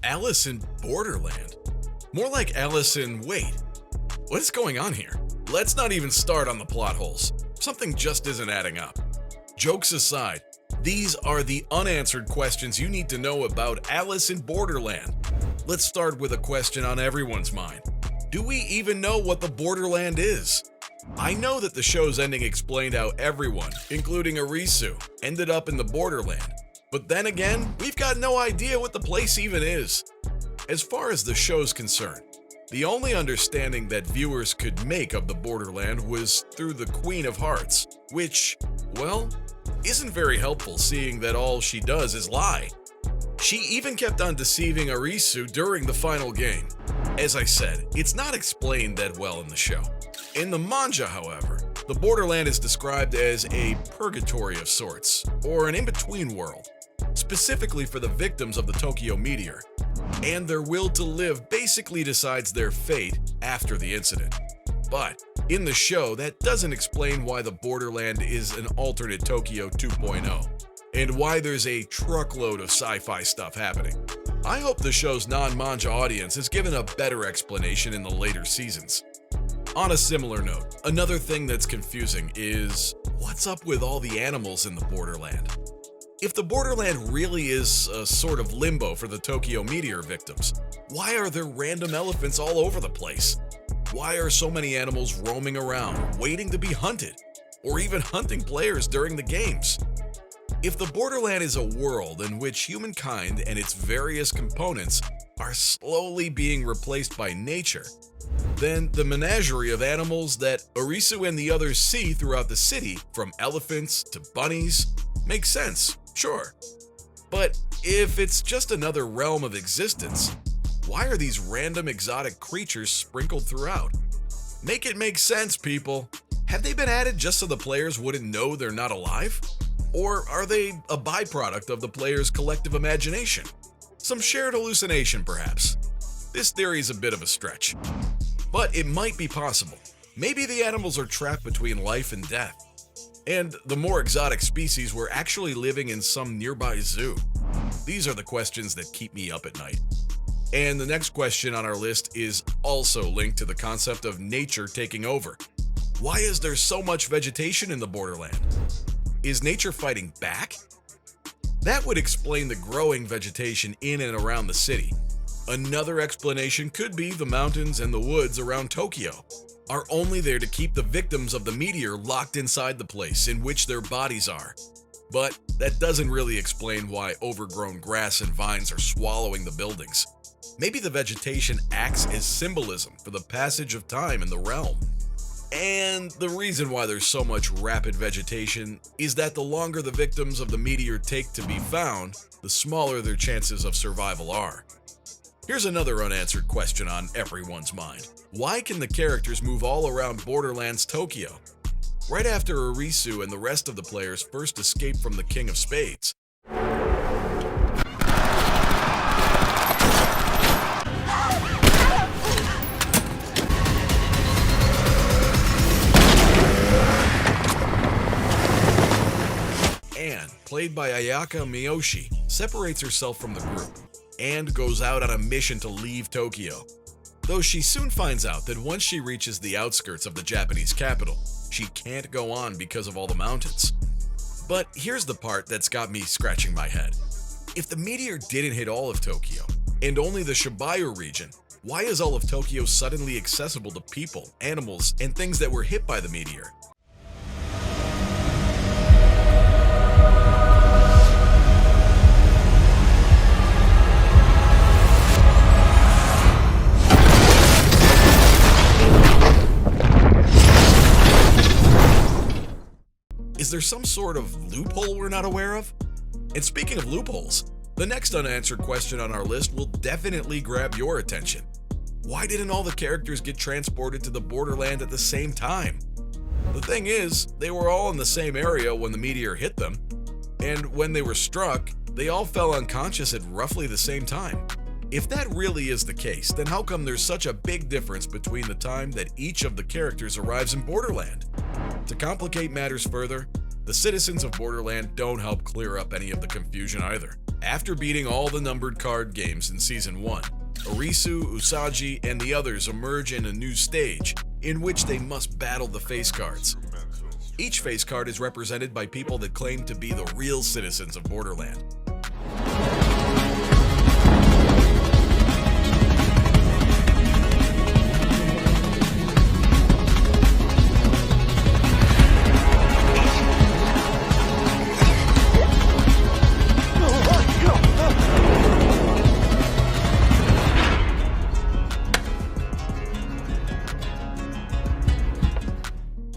Alice in Borderland. More like Alice in Wait. What is going on here? Let's not even start on the plot holes. Something just isn't adding up. Jokes aside, these are the unanswered questions you need to know about Alice in Borderland. Let's start with a question on everyone's mind. Do we even know what the Borderland is? I know that the show's ending explained how everyone, including Arisu, ended up in the Borderland. But then again, we've got no idea what the place even is. As far as the show's concerned, the only understanding that viewers could make of the Borderland was through the Queen of Hearts, which, well, isn't very helpful seeing that all she does is lie. She even kept on deceiving Arisu during the final game. As I said, it's not explained that well in the show. In the manga, however, the Borderland is described as a purgatory of sorts, or an in-between world, specifically for the victims of the Tokyo meteor, and their will to live basically decides their fate after the incident. But in the show, that doesn't explain why the Borderland is an alternate Tokyo 2.0, and why there's a truckload of sci-fi stuff happening. I hope the show's non-manga audience is given a better explanation in the later seasons. On a similar note, another thing that's confusing is what's up with all the animals in the Borderland? If the Borderland really is a sort of limbo for the Tokyo meteor victims, why are there random elephants all over the place? Why are so many animals roaming around, waiting to be hunted, or even hunting players during the games? If the Borderland is a world in which humankind and its various components are slowly being replaced by nature, then the menagerie of animals that Arisu and the others see throughout the city, from elephants to bunnies, makes sense, sure. But if it's just another realm of existence, why are these random exotic creatures sprinkled throughout? Make it make sense, people. Have they been added just so the players wouldn't know they're not alive? Or are they a byproduct of the player's collective imagination? Some shared hallucination, perhaps. This theory is a bit of a stretch, but it might be possible. Maybe the animals are trapped between life and death, and the more exotic species were actually living in some nearby zoo. These are the questions that keep me up at night. And the next question on our list is also linked to the concept of nature taking over. Why is there so much vegetation in the Borderland? Is nature fighting back? That would explain the growing vegetation in and around the city. Another explanation could be the mountains and the woods around Tokyo are only there to keep the victims of the meteor locked inside the place in which their bodies are. But that doesn't really explain why overgrown grass and vines are swallowing the buildings. Maybe the vegetation acts as symbolism for the passage of time in the realm. And the reason why there's so much rapid vegetation is that the longer the victims of the meteor take to be found, the smaller their chances of survival are. Here's another unanswered question on everyone's mind. Why can the characters move all around Borderland's Tokyo? Right after Arisu and the rest of the players first escape from the King of Spades, Anne, played by Ayaka Miyoshi, separates herself from the group and goes out on a mission to leave Tokyo. Though she soon finds out that once she reaches the outskirts of the Japanese capital, she can't go on because of all the mountains. But here's the part that's got me scratching my head. If the meteor didn't hit all of Tokyo, and only the Shibuya region, why is all of Tokyo suddenly accessible to people, animals, and things that were hit by the meteor? Is there some sort of loophole we're not aware of? And speaking of loopholes, the next unanswered question on our list will definitely grab your attention. Why didn't all the characters get transported to the Borderland at the same time? The thing is, they were all in the same area when the meteor hit them, and when they were struck, they all fell unconscious at roughly the same time. If that really is the case, then how come there's such a big difference between the time that each of the characters arrives in Borderland? To complicate matters further, The citizens of Borderland don't help clear up any of the confusion either. After beating all the numbered card games in Season 1, Arisu, Usagi, and the others emerge in a new stage in which they must battle the face cards. Each face card is represented by people that claim to be the real citizens of Borderland.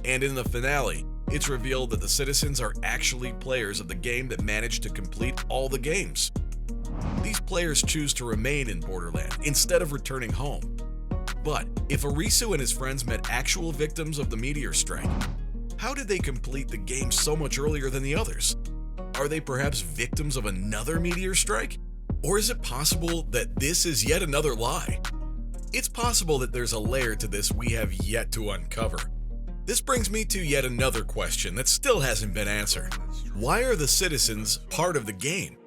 And in the finale, it's revealed that the citizens are actually players of the game that managed to complete all the games. These players choose to remain in Borderland instead of returning home. But if Arisu and his friends met actual victims of the meteor strike, how did they complete the game so much earlier than the others? Are they perhaps victims of another meteor strike? Or is it possible that this is yet another lie? It's possible that there's a layer to this we have yet to uncover. This brings me to yet another question that still hasn't been answered. Why are the citizens part of the game?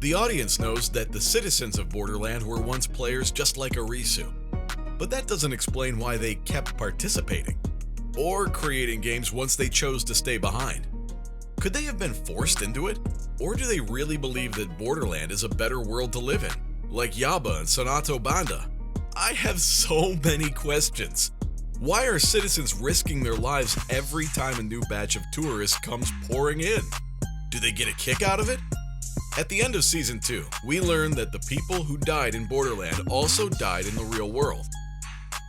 The audience knows that the citizens of Borderland were once players just like Arisu, but that doesn't explain why they kept participating or creating games once they chose to stay behind. Could they have been forced into it? Or do they really believe that Borderland is a better world to live in, like Yaba and Sonato Banda? I have so many questions. Why are citizens risking their lives every time a new batch of tourists comes pouring in? Do they get a kick out of it? At the end of Season 2, we learn that the people who died in Borderland also died in the real world,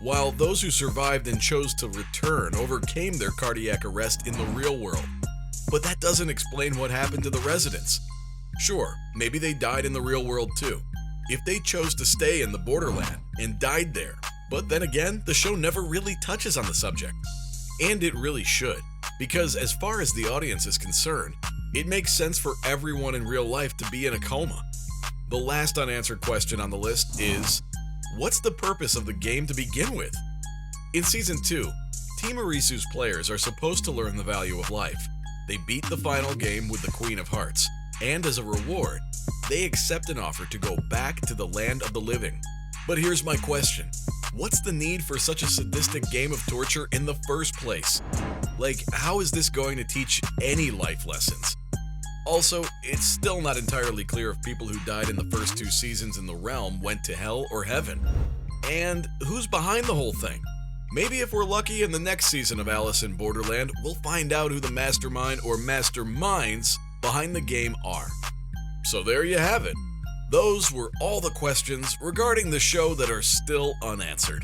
while those who survived and chose to return overcame their cardiac arrest in the real world. But that doesn't explain what happened to the residents. Sure, maybe they died in the real world too, if they chose to stay in the Borderland and died there. But then again, the show never really touches on the subject. And it really should, because as far as the audience is concerned, it makes sense for everyone in real life to be in a coma. The last unanswered question on the list is, what's the purpose of the game to begin with? In Season 2, Team Arisu's players are supposed to learn the value of life. They beat the final game with the Queen of Hearts, and as a reward, they accept an offer to go back to the land of the living. But here's my question. What's the need for such a sadistic game of torture in the first place? Like, how is this going to teach any life lessons? Also, it's still not entirely clear if people who died in the first 2 seasons in the realm went to hell or heaven. And who's behind the whole thing? Maybe if we're lucky in the next season of Alice in Borderland, we'll find out who the mastermind or masterminds behind the game are. So there you have it. Those were all the questions regarding the show that are still unanswered.